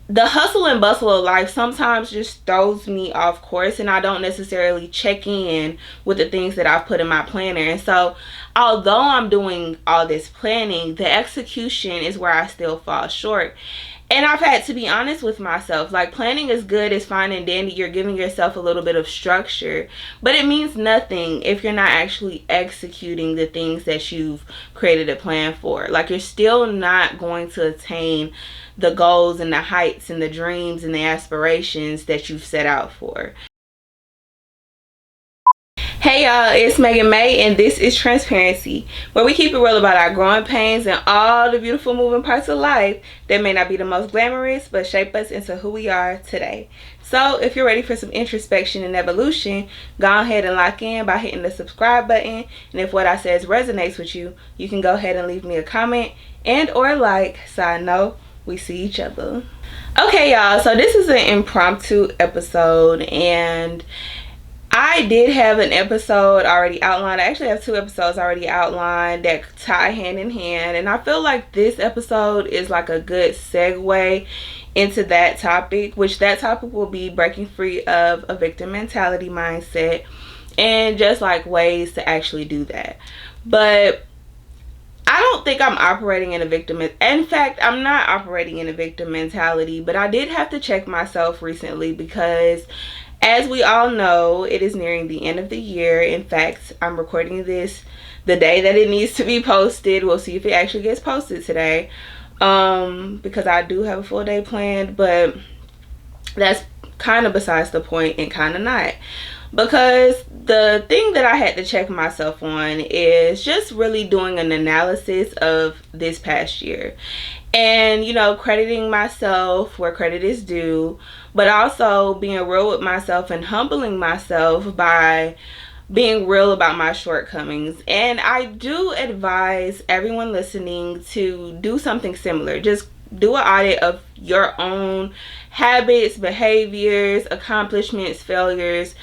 the hustle and bustle of life sometimes just throws me off course, and I don't necessarily check in with the things that I've put in my planner. And so although I'm doing all this planning, the execution is where I still fall short. And I've had to be honest with myself. Like, planning is good, it's fine and dandy. You're giving yourself a little bit of structure, but it means nothing if you're not actually executing the things that you've created a plan for. Like, you're still not going to attain the goals and the heights and the dreams and the aspirations that you've set out for. Hey y'all, it's Megan May, and this is Transparency, where we keep it real about our growing pains and all the beautiful moving parts of life that may not be the most glamorous, but shape us into who we are today. So if you're ready for some introspection and evolution, go ahead and lock in by hitting the subscribe button. And if what I says resonates with you, you can go ahead and leave me a comment and or like, so I know we see each other. Okay y'all, so this is an impromptu episode, and I did have an episode already outlined. I actually have 2 episodes already outlined that tie hand in hand, and I feel like this episode is like a good segue into that topic, which that topic will be breaking free of a victim mentality mindset and just like ways to actually do that. But I don't think I'm operating in a victim. In fact, I'm not operating in a victim mentality, but I did have to check myself recently because, as we all know, it is nearing the end of the year. In fact, I'm recording this the day that it needs to be posted. We'll see if it actually gets posted today, because I do have a full day planned, but that's kind of besides the point and kind of not. Because the thing that I had to check myself on is just really doing an analysis of this past year. And, you know, crediting myself where credit is due, but also being real with myself and humbling myself by being real about my shortcomings. And I do advise everyone listening to do something similar. Just do an audit of your own habits, behaviors, accomplishments, failures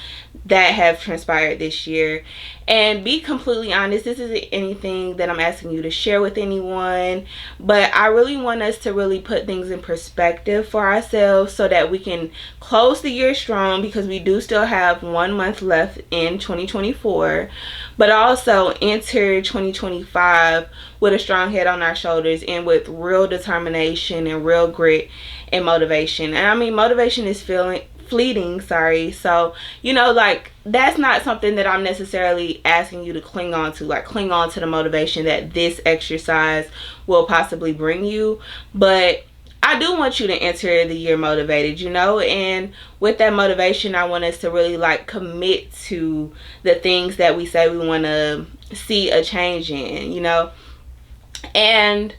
that have transpired this year, and be completely honest. This isn't anything that I'm asking you to share with anyone, but I really want us to really put things in perspective for ourselves so that we can close the year strong, because we do still have 1 month left in 2024, but also enter 2025 with a strong head on our shoulders and with real determination and real grit and motivation. And I mean, motivation is fleeting, so you know, like, that's not something that I'm necessarily asking you to cling on to, like cling on to the motivation that this exercise will possibly bring you. But I do want you to enter the year motivated, you know, and with that motivation, I want us to really like commit to the things that we say we want to see a change in, you know. And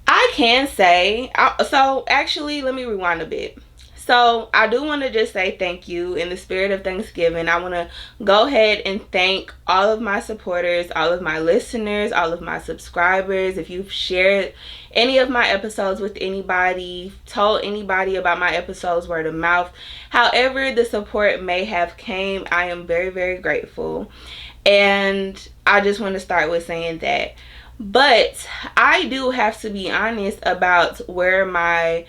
I can say, so actually, let me rewind a bit. So I do want to just say thank you in the spirit of Thanksgiving. I want to go ahead and thank all of my supporters, all of my listeners, all of my subscribers. If you've shared any of my episodes with anybody, told anybody about my episodes word of mouth, however the support may have came, I am very, very grateful. And I just want to start with saying that. But I do have to be honest about where my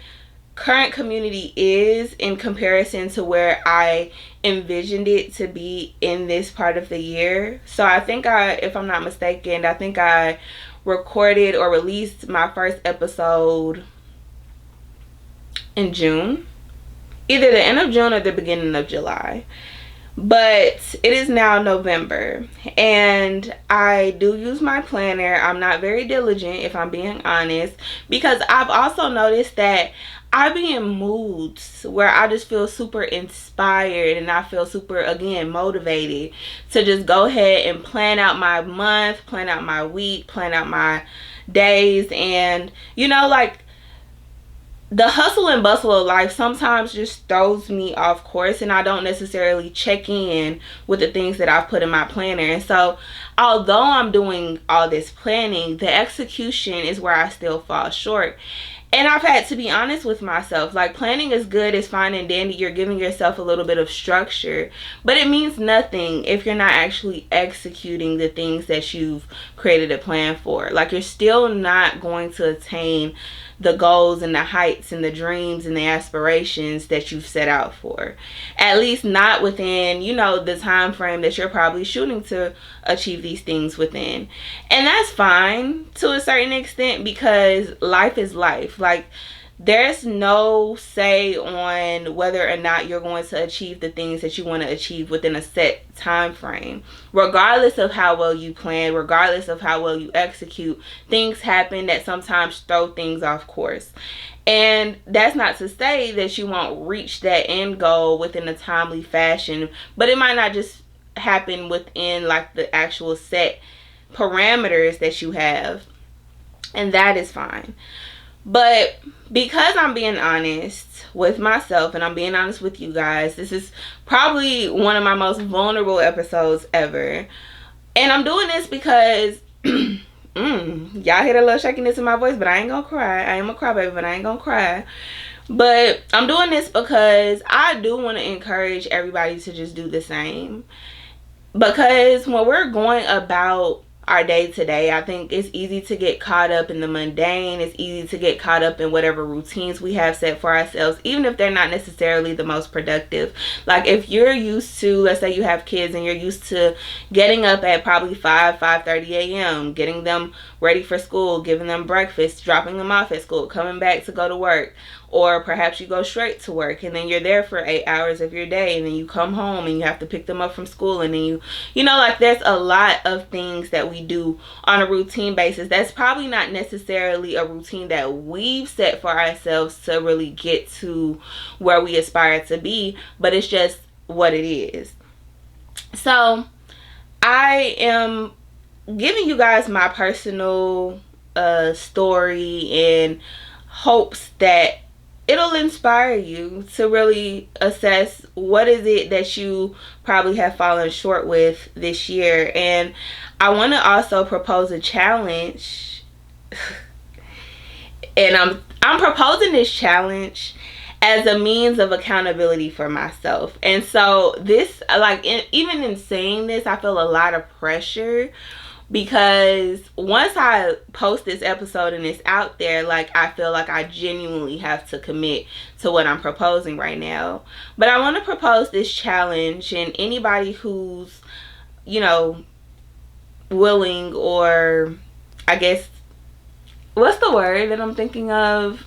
current community is in comparison to where I envisioned it to be in this part of the year. So I think if I'm not mistaken, I think I recorded or released my first episode in June, either the end of June or the beginning of July. But it is now November, and I do use my planner. I'm not very diligent, if I'm being honest, because I've also noticed that I be in moods where I just feel super inspired and I feel super, again, motivated to just go ahead and plan out my month, plan out my week, plan out my days. And, you know, like, the hustle and bustle of life sometimes just throws me off course, and I don't necessarily check in with the things that I've put in my planner. And so although I'm doing all this planning, the execution is where I still fall short. And I've had to be honest with myself. Like, planning is good, it's fine and dandy. You're giving yourself a little bit of structure, but it means nothing if you're not actually executing the things that you've created a plan for. Like, you're still not going to attain the goals and the heights and the dreams and the aspirations that you've set out for. At least not within, the time frame that you're probably shooting to achieve these things within. And that's fine to a certain extent, because life is life. Like, there's no say on whether or not you're going to achieve the things that you want to achieve within a set time frame. Regardless of how well you plan, regardless of how well you execute, things happen that sometimes throw things off course. And that's not to say that you won't reach that end goal within a timely fashion, but it might not just happen within like the actual set parameters that you have. And that is fine. But because I'm being honest with myself and I'm being honest with you guys, this is probably one of my most vulnerable episodes ever. And I'm doing this because y'all hear a little shakiness in my voice, but I ain't gonna cry. I am a crybaby, but I ain't gonna cry. But I'm doing this because I do want to encourage everybody to just do the same. Because when we're going about our day to day, I think it's easy to get caught up in the mundane. It's easy to get caught up in whatever routines we have set for ourselves, even if they're not necessarily the most productive. Like, if you're used to, let's say you have kids and you're used to getting up at probably 5:30 a.m., getting them ready for school, giving them breakfast, dropping them off at school, coming back to go to work. Or perhaps you go straight to work and then you're there for 8 hours of your day, and then you come home and you have to pick them up from school, and then like, there's a lot of things that we do on a routine basis that's probably not necessarily a routine that we've set for ourselves to really get to where we aspire to be, but it's just what it is. So I am giving you guys my personal story in hopes that it'll inspire you to really assess what is it that you probably have fallen short with this year. And I want to also propose a challenge. And I'm proposing this challenge as a means of accountability for myself. And so this, like, even in saying this, I feel a lot of pressure, because once I post this episode and it's out there, like, I feel like I genuinely have to commit to what I'm proposing right now. But I want to propose this challenge, and anybody who's, willing, or I guess, what's the word that I'm thinking of?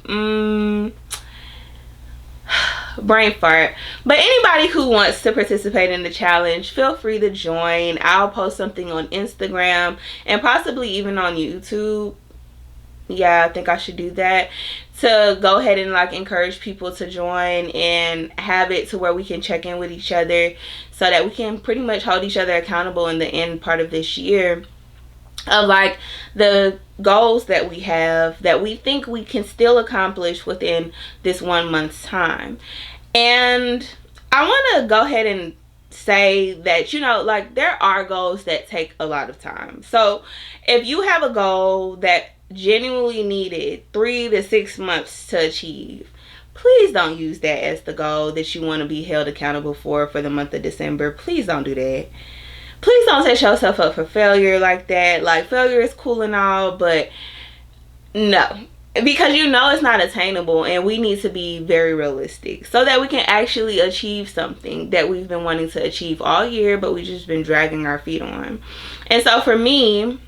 Brain fart. But anybody who wants to participate in the challenge, feel free to join. I'll post something on Instagram and possibly even on YouTube. Yeah, I think I should do that, to go ahead and like encourage people to join and have it to where we can check in with each other, so that we can pretty much hold each other accountable in the end part of this year, of like the goals that we have that we think we can still accomplish within this 1 month's time. And I want to go ahead and say that, like, there are goals that take a lot of time. So if you have a goal that genuinely needed 3 to 6 months to achieve, please don't use that as the goal that you want to be held accountable for the month of December. Please don't do that. Please don't set yourself up for failure like that. Like, failure is cool and all, but no. Because it's not attainable, and we need to be very realistic so that we can actually achieve something that we've been wanting to achieve all year, but we've just been dragging our feet on. And so for me,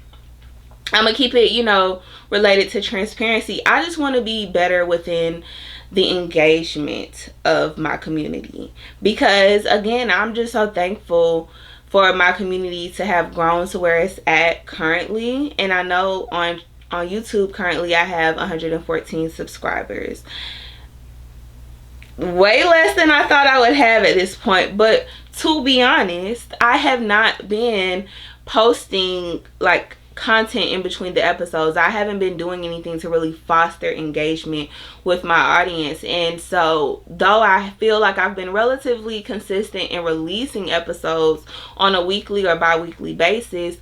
I'm going to keep it, related to transparency. I just want to be better within the engagement of my community. Because, again, I'm just so thankful for my community to have grown to where it's at currently. And I know on YouTube currently I have 114 subscribers. Way less than I thought I would have at this point. But to be honest, I have not been posting like content in between the episodes. I haven't been doing anything to really foster engagement with my audience. And so though I feel like I've been relatively consistent in releasing episodes on a weekly or bi-weekly basis,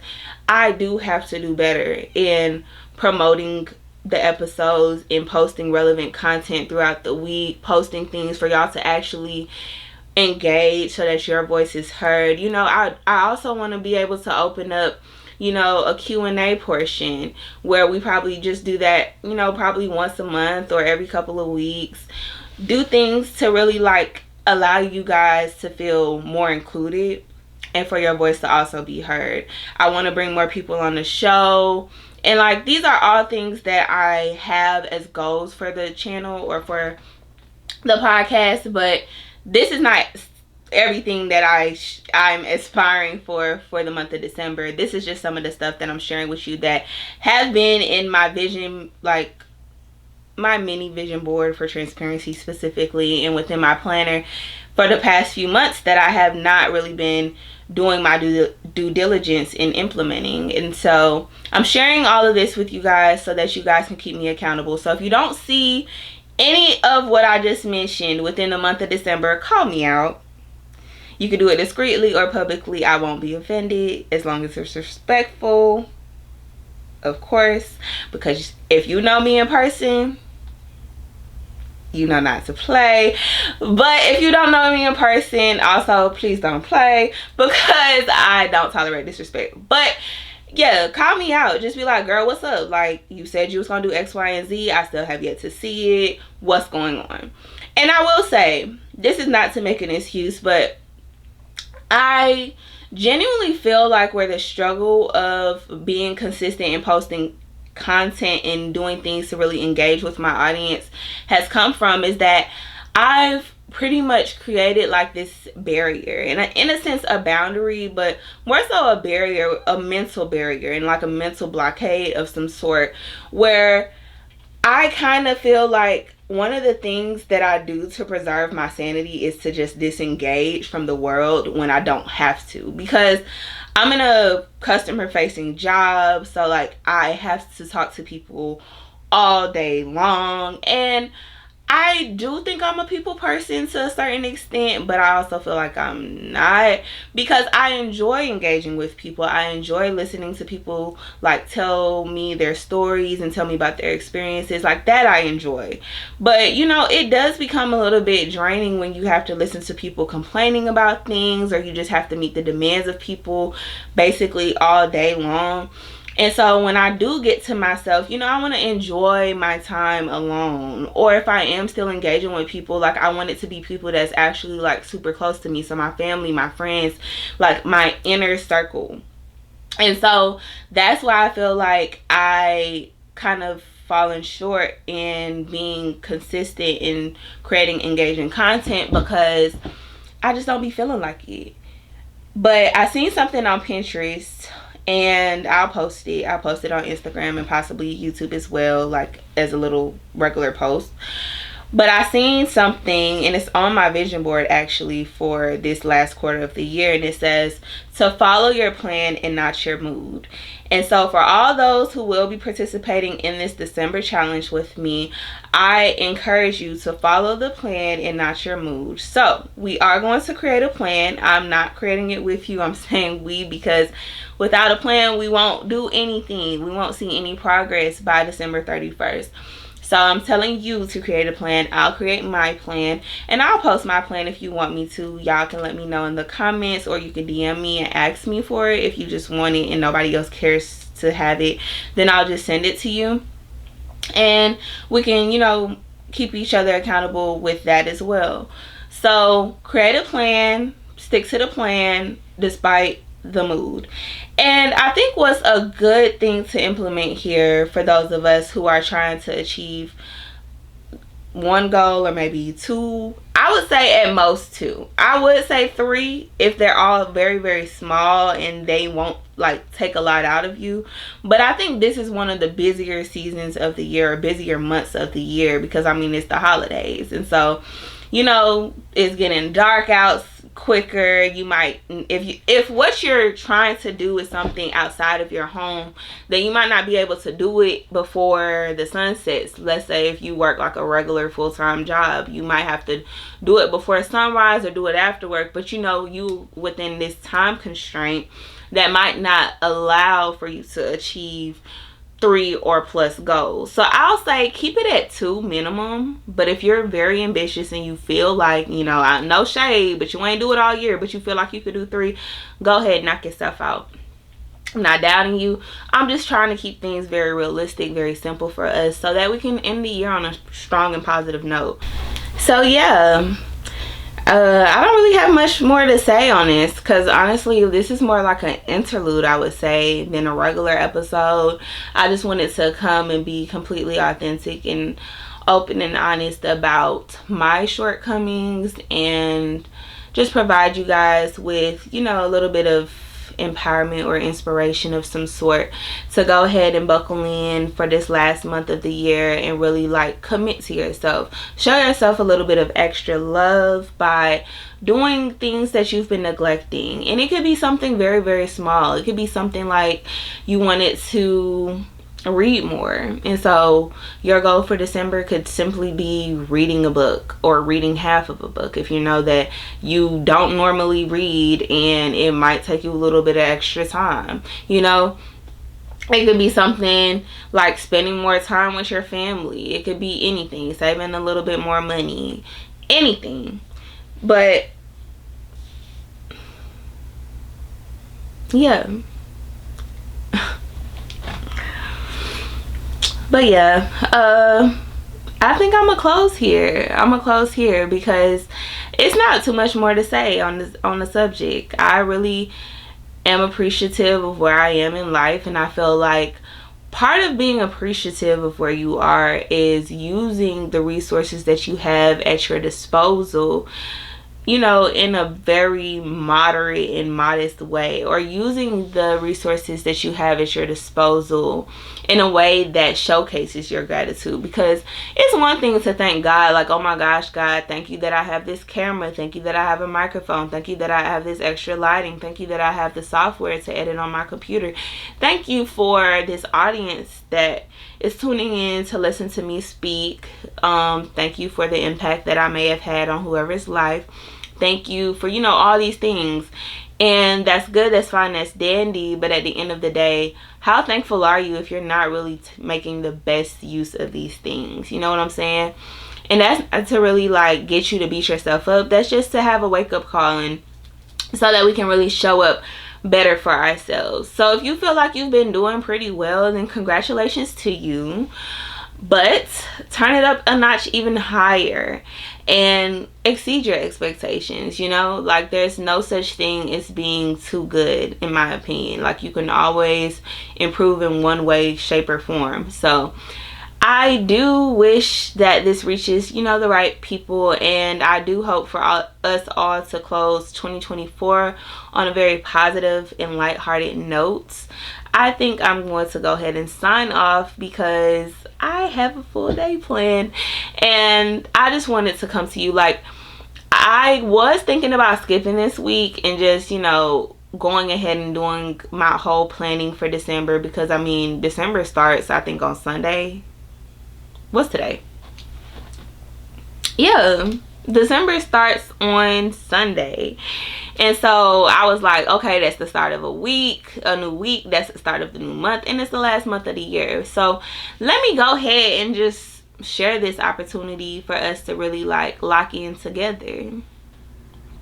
I do have to do better in promoting the episodes and posting relevant content throughout the week, posting things for y'all to actually engage so that your voice is heard. I also want to be able to open up a Q&A portion where we probably just do that, probably once a month or every couple of weeks. Do things to really like allow you guys to feel more included and for your voice to also be heard. I want to bring more people on the show. And like, these are all things that I have as goals for the channel or for the podcast, but this is not everything that I'm aspiring for the month of December. This is just some of the stuff that I'm sharing with you that have been in my vision, like my mini vision board for transparency specifically, and within my planner for the past few months that I have not really been doing my due diligence in implementing. And so I'm sharing all of this with you guys so that you guys can keep me accountable. So if you don't see any of what I just mentioned within the month of December, call me out. You can do it discreetly or publicly. I won't be offended as long as it's respectful, of course, because if you know me in person, you know not to play. But if you don't know me in person, also please don't play, because I don't tolerate disrespect. But yeah, call me out. Just be like, girl, what's up? Like, you said you was gonna do X, Y, and Z. I still have yet to see it. What's going on? And I will say, this is not to make an excuse, but I genuinely feel like where the struggle of being consistent and posting content and doing things to really engage with my audience has come from is that I've pretty much created like this barrier, and in a sense a boundary, but more so a barrier, a mental barrier, and like a mental blockade of some sort, where I kind of feel like one of the things that I do to preserve my sanity is to just disengage from the world when I don't have to, because I'm in a customer facing job, so like I have to talk to people all day long, and I do think I'm a people person to a certain extent, but I also feel like I'm not, because I enjoy engaging with people. I enjoy listening to people like tell me their stories and tell me about their experiences. Like that I enjoy. But it does become a little bit draining when you have to listen to people complaining about things, or you just have to meet the demands of people basically all day long. And so when I do get to myself, I want to enjoy my time alone. Or if I am still engaging with people, like I want it to be people that's actually like super close to me. So my family, my friends, like my inner circle. And so that's why I feel like I kind of fallen short in being consistent in creating engaging content, because I just don't be feeling like it. But I seen something on Pinterest, and I'll post it on Instagram and possibly YouTube as well, like as a little regular post. But I seen something, and it's on my vision board actually for this last quarter of the year, and it says to follow your plan and not your mood. And so for all those who will be participating in this December challenge with me, I encourage you to follow the plan and not your mood. So we are going to create a plan. I'm not creating it with you. I'm saying we, because without a plan, we won't do anything. We won't see any progress by December 31st. So I'm telling you to create a plan. I'll create my plan, and I'll post my plan if you want me to. Y'all can let me know in the comments, or you can DM me and ask me for it if you just want it and nobody else cares to have it. Then I'll just send it to you, and we can, keep each other accountable with that as well. So create a plan, stick to the plan despite the mood. And I think what's a good thing to implement here for those of us who are trying to achieve one goal or maybe two, I would say at most two. I would say three if they're all very, very small and they won't like take a lot out of you. But I think this is one of the busier seasons of the year, or busier months of the year, because it's the holidays, and so it's getting dark out quicker. You might, if what you're trying to do is something outside of your home, then you might not be able to do it before the sun sets. Let's say if you work like a regular full-time job, you might have to do it before sunrise or do it after work, but you within this time constraint that might not allow for you to achieve 3 or plus goals. So I'll say keep it at 2 minimum. But if you're very ambitious and you feel like, no shade, but you ain't do it all year, but you feel like you could do 3, go ahead, knock yourself out. I'm not doubting you. I'm just trying to keep things very realistic, very simple for us, so that we can end the year on a strong and positive note. So yeah, I don't really have much more to say on this, because honestly, this is more like an interlude, I would say, than a regular episode. I just wanted to come and be completely authentic and open and honest about my shortcomings, and just provide you guys with, you know, a little bit of empowerment or inspiration of some sort to go ahead and buckle in for this last month of the year and really like commit to yourself. Show yourself a little bit of extra love by doing things that you've been neglecting. And it could be something very, very small. It could be something like you wanted to read more, and so your goal for December could simply be reading a book or reading half of a book. If you know that you don't normally read and it might take you a little bit of extra time, you know, it could be something like spending more time with your family. It could be anything, saving a little bit more money, anything. But yeah. But yeah, I think I'm gonna close here because it's not too much more to say on the subject. I really am appreciative of where I am in life, and I feel like part of being appreciative of where you are is using the resources that you have at your disposal, you know, in a very moderate and modest way, or using the resources that you have at your disposal in a way that showcases your gratitude. Because it's one thing to thank God, like, oh my gosh, God, thank you that I have this camera, thank you that I have a microphone, thank you that I have this extra lighting, thank you that I have the software to edit on my computer, thank you for this audience that is tuning in to listen to me speak, thank you for the impact that I may have had on whoever's life, thank you for, you know, all these things. And that's good, that's fine, that's dandy, but at the end of the day, how thankful are you if you're not really making the best use of these things? You know what I'm saying? And that's to really like get you to beat yourself up. That's just to have a wake-up call, and so that we can really show up better for ourselves. So if you feel like you've been doing pretty well, then congratulations to you. But turn it up a notch even higher and exceed your expectations. You know, like, there's no such thing as being too good, in my opinion. Like, you can always improve in one way, shape, or form. So I do wish that this reaches, you know, the right people, and I do hope for us all to close 2024 on a very positive and lighthearted note. I think I'm going to go ahead and sign off because I have a full day planned, and I just wanted to come to you. Like, I was thinking about skipping this week and just, you know, going ahead and doing my whole planning for December, because I mean, December starts, I think, on Sunday. What's today? Yeah, December starts on Sunday. And so I was like, okay, that's the start of a week, a new week, that's the start of the new month, and it's the last month of the year. So let me go ahead and just share this opportunity for us to really like lock in together,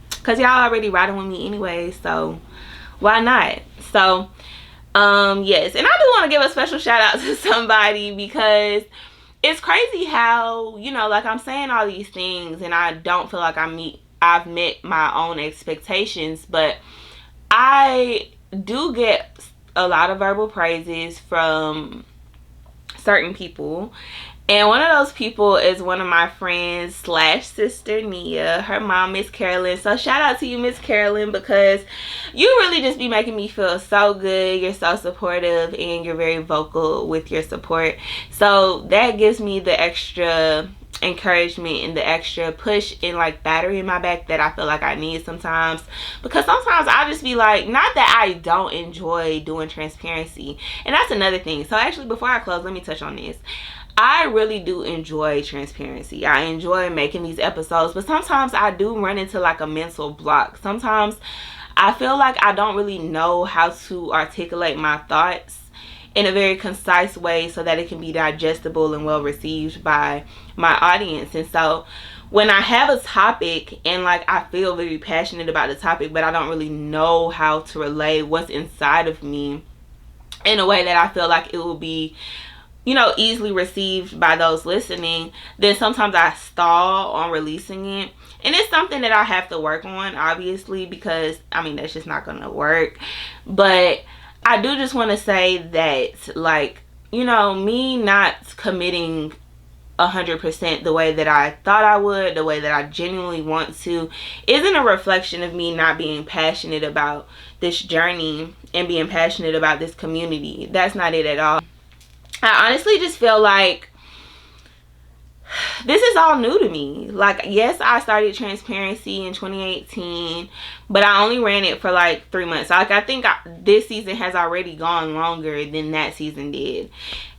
because y'all already riding with me anyway, so why not? So yes, and I do want to give a special shout out to somebody, because it's crazy how, you know, like, I'm saying all these things and I don't feel like I've met my own expectations, but I do get a lot of verbal praises from certain people. And one of those people is one of my friends slash sister, Nia. Her mom, Miss Carolyn. So shout out to you, Miss Carolyn, because you really just be making me feel so good. You're so supportive, and you're very vocal with your support. So that gives me the extra encouragement and the extra push and like battery in my back that I feel like I need sometimes, because sometimes I'll just be like, not that I don't enjoy doing transparency, and that's another thing. So actually, before I close, let me touch on this. I really do enjoy transparency. I enjoy making these episodes, but sometimes I do run into like a mental block. Sometimes I feel like I don't really know how to articulate my thoughts in a very concise way so that it can be digestible and well received by my audience. And so when I have a topic and like I feel very passionate about the topic, but I don't really know how to relay what's inside of me in a way that I feel like it will be, you know, easily received by those listening, then sometimes I stall on releasing it. And it's something that I have to work on, obviously, because, I mean, that's just not going to work. But I do just want to say that, like, you know, me not committing 100% the way that I thought I would, the way that I genuinely want to, isn't a reflection of me not being passionate about this journey and being passionate about this community. That's not it at all. I honestly just feel like this is all new to me. Like, yes, I started Transparency in 2018, but I only ran it for like 3 months. Like, I think this season has already gone longer than that season did.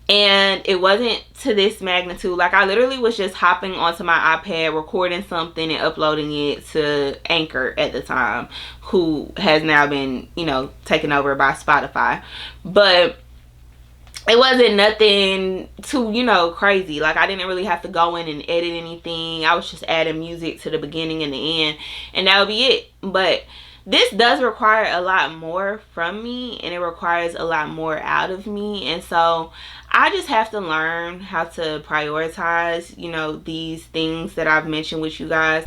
And it wasn't to this magnitude. Like, I literally was just hopping onto my iPad, recording something and uploading it to Anchor at the time, who has now been, you know, taken over by Spotify. But it wasn't nothing too, you know, crazy. Like, I didn't really have to go in and edit anything. I was just adding music to the beginning and the end, and that would be it. But this does require a lot more from me, and it requires a lot more out of me. And so I just have to learn how to prioritize, you know, these things that I've mentioned with you guys.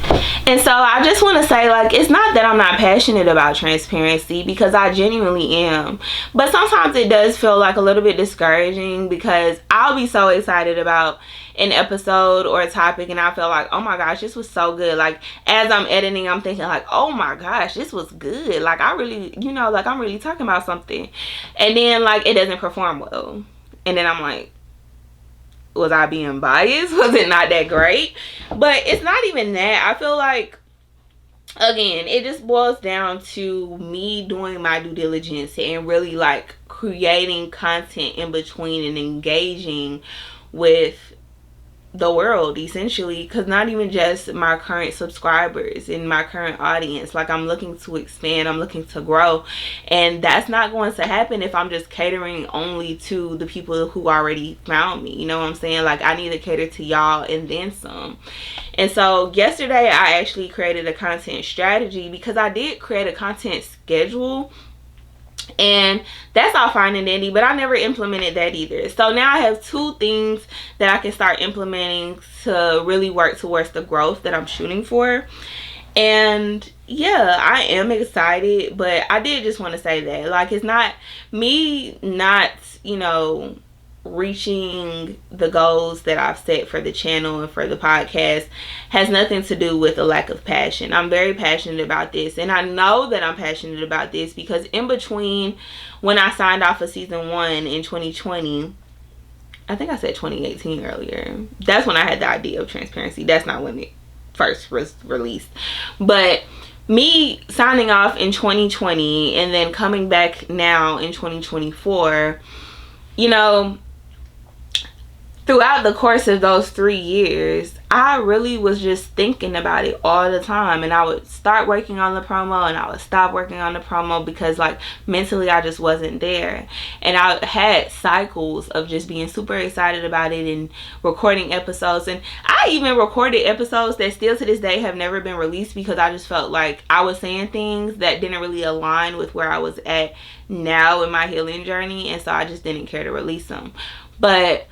And so I just want to say, like, it's not that I'm not passionate about transparency, because I genuinely am. But sometimes it does feel like a little bit discouraging, because I'll be so excited about an episode or a topic, and I feel like, oh my gosh, this was so good. Like, as I'm editing, I'm thinking like, oh my gosh, this was good. Like, I really, you know, like, I'm really talking about something. And then, like, it doesn't perform well. And then I'm like, was I being biased? Was it not that great? But it's not even that. I feel like, again, it just boils down to me doing my due diligence and really, like, creating content in between and engaging with the world, essentially. Because not even just my current subscribers and my current audience. Like, I'm looking to expand, I'm looking to grow, and that's not going to happen if I'm just catering only to the people who already found me. You know what I'm saying? Like, I need to cater to y'all and then some. And so yesterday I actually created a content strategy, because I did create a content schedule, and that's all fine and dandy, but I never implemented that either. So now I have 2 things that I can start implementing to really work towards the growth that I'm shooting for. And yeah, I am excited, but I did just want to say that, like, it's not me not, you know, reaching the goals that I've set for the channel and for the podcast has nothing to do with a lack of passion. I'm very passionate about this, and I know that I'm passionate about this because in between when I signed off of season 1 in 2020, I think I said 2018 earlier, that's when I had the idea of Transparency. That's not when it first was released. But me signing off in 2020 and then coming back now in 2024, you know, throughout the course of those 3 years, I really was just thinking about it all the time. And I would start working on the promo and I would stop working on the promo because, like, mentally I just wasn't there. And I had cycles of just being super excited about it and recording episodes. And I even recorded episodes that still to this day have never been released because I just felt like I was saying things that didn't really align with where I was at now in my healing journey. And so I just didn't care to release them. But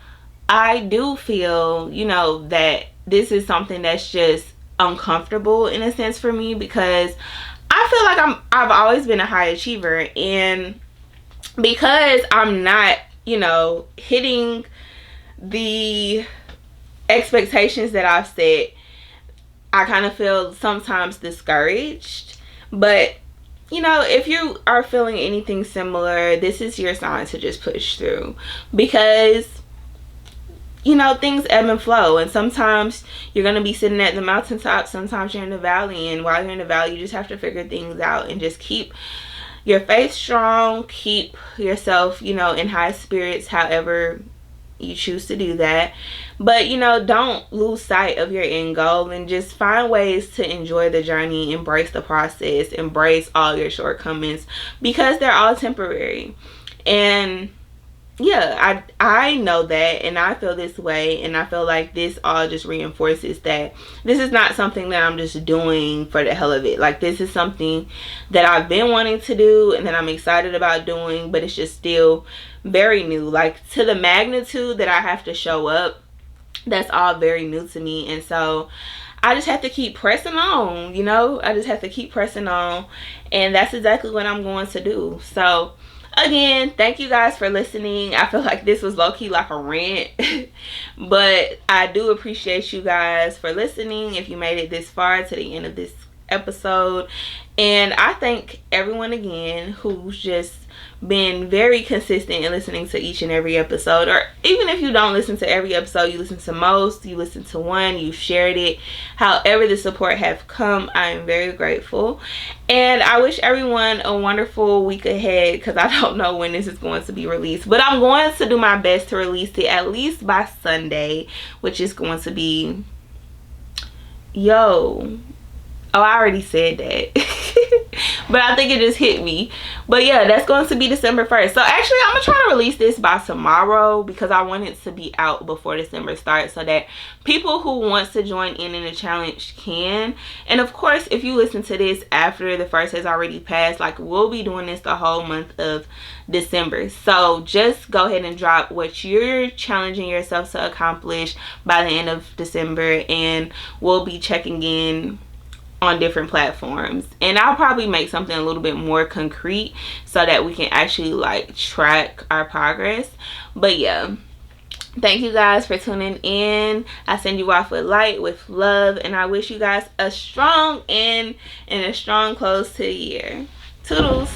I do feel, you know, that this is something that's just uncomfortable in a sense for me, because I feel like I've always been a high achiever, and because I'm not, you know, hitting the expectations that I've set, I kind of feel sometimes discouraged. But you know, if you are feeling anything similar, this is your sign to just push through, because you know, things ebb and flow, and sometimes you're going to be sitting at the mountaintop, sometimes you're in the valley, and while you're in the valley, you just have to figure things out and just keep your faith strong, keep yourself, you know, in high spirits, however you choose to do that. But, you know, don't lose sight of your end goal, and just find ways to enjoy the journey, embrace the process, embrace all your shortcomings, because they're all temporary. And yeah, I know that, and I feel this way, and I feel like this all just reinforces that this is not something that I'm just doing for the hell of it. Like, this is something that I've been wanting to do and that I'm excited about doing, but it's just still very new. Like, to the magnitude that I have to show up, that's all very new to me. And so I just have to keep pressing on, you know? I just have to keep pressing on, and that's exactly what I'm going to do. So again, thank you guys for listening. I feel like this was low-key like a rant, but I do appreciate you guys for listening if you made it this far to the end of this episode. And I thank everyone again who's just been very consistent in listening to each and every episode. Or even if you don't listen to every episode, you listen to most, you listen to one, you shared it, however the support have come, I am very grateful. And I wish everyone a wonderful week ahead, because I don't know when this is going to be released, but I'm going to do my best to release it at least by Sunday, which is going to be, I already said that. But I think it just hit me. But yeah, that's going to be December 1st. So actually, I'm going to try to release this by tomorrow, because I want it to be out before December starts, so that people who wants to join in the challenge can. And of course, if you listen to this after the 1st has already passed, like, we'll be doing this the whole month of December. So just go ahead and drop what you're challenging yourself to accomplish by the end of December, and we'll be checking in on different platforms. And I'll probably make something a little bit more concrete so that we can actually like track our progress. But yeah, thank you guys for tuning in. I send you off with light, with love, and I wish you guys a strong end and a strong close to the year. Toodles.